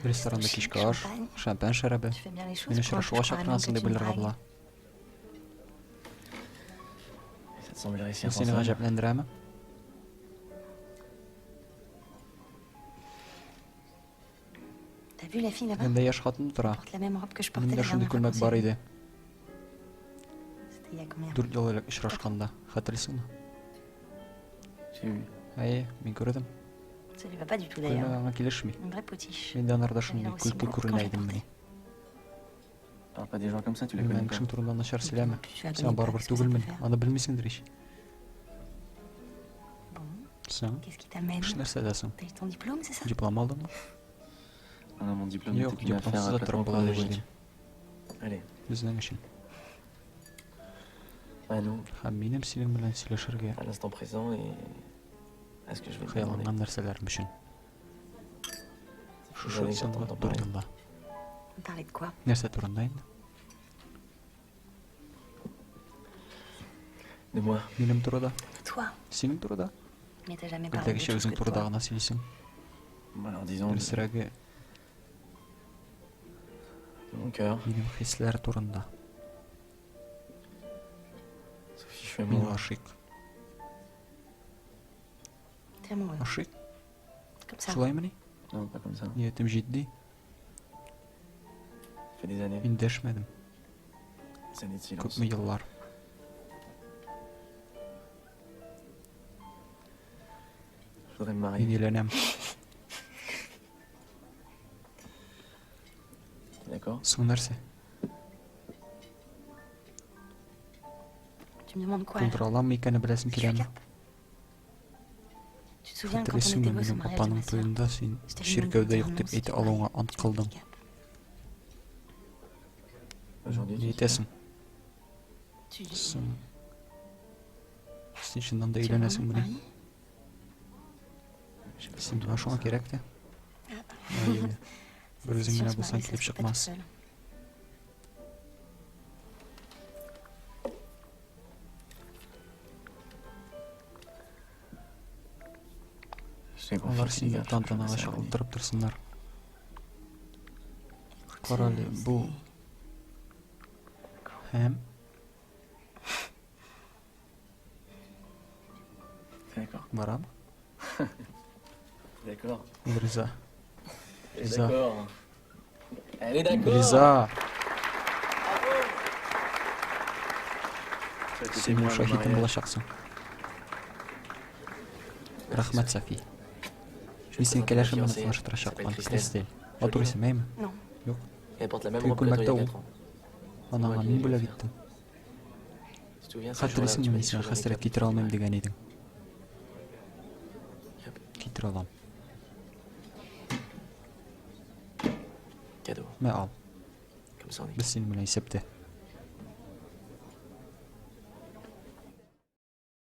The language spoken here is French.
Restoranda kişki аш, şampan şarabı. Tu fais bien les choses Meni pour un şuraşığa peu croire à l'homme şakıransın que diye tu me bilir dragues. qabla. Ça te semblerait si Bu seni impensable? gajaplandırama? T'as vu la fille là-bas? Yanında yaş hatun tura. Elle porte la même robe que je portais Benim la de şunday dernière fois qu'on külmek s'est bar vus. idi. C'était il y a combien? 4 yıl elek işraşkanda. Hatırlısın mı? J'ai vu. Hayır, ben gördüm. Ça lui va pas du tout d'ailleurs. Külmek ama kileşmi. Une vraie potiche. Ben de anarda Elle şunday a aussi külkü beaucoup quand je kurunaydım portais. beni. Parle pas des gens comme ça, tu les Ben connais pas. kişin turundan naşar sileme. Tu la Sen connais pas, barbar qu'est-ce que ça peut tugulmen. faire? Anı bilmisindir iş. Bon, Sen qu'est-ce qui t'amène? iş nerse edesin? T'as eu ton diplôme, c'est ça? Diplom aldın mı? Ah, mon diplôme Yok, n'était qu'une affaire diplomsuz à da placement tıram pour les buladı briques. Allez, Bizden işin. à nous, Hem benim senin bilen sileşirge à l'instant présent et à ce que je vais te demander. xıyalangan narsalarmışın. Şu J'en ai sanda entendu 4 parler. yılda. On parlait de quoi? Nerse turundayın? De moi, Benim turada. De toi. Senin turada. Mais t'as jamais parlé Bildeki de şey choses özün que de toi. turada gana silsin. alors disons, Bir sırage de mon cœur, benim hisler turunda. Sophie, je suis Ben amoureux. aşık. T'es amoureux. Aşık. Comme ça. Şulay mı ne? Non, pas comme ça. Niyetim ciddi. Ça fait des années, Ben deşmedim. des années de silence. Çok mu yıllar. Je voudrais me Ben marier, ilenem. d'accord? Son nerse? Tu me demandes quoi? Kuldur alan mı ikanı bilesin Si je suis kilemi? cap. Tu te souviens quand on Hatırlısın était mı gosses au benim mariage de papanın ma sœur? toyunda sen Je t'avais demandé de şirkevde dire yok non deyip si eti tu alonga mariais. ant Tu kıldın. m'étais cap. Aujourd'hui, tu sais Niyetesin. Tu dis. Sen... Sen içinden de Tu veux eğlenesin vraiment bunu. te marier? j'ai pas Sen besoin bana de şu an ça. gerek de. Ah. Hayır. C'est Böyle sûr, zengine se bulsan marier, ça kilip se fait pas tout çıkmaz. seul. Je t'ai Onlar confié, seni Sylvia, je tantanaga préfère ça, şakıltırıp dursunlar. Écoute, Karali bu hem D'accord. var ama D'accord. Rıza. Elle est Lisa. d'accord. Elle est d'accord. Rıza. Ça a été Senin moi, le şahidim mariage. bulaşaksın. Rahmet Safi. Biz seni keleşim bana tanıştıracak lan. Kristel. Otur isim mi? Non. Yok. Elle porte la même Puis robe que toi il y a Colmacta 4 ans. Anana min bula gittin. Tu te souviens, ce jour-là, Hatırlısın tu mı m'as dit sen que je hasret venais getir almayayım degen edin. Yap. Getir alam. Cadeau. Me al. Comme ça on est. Biz senin bilen isepte.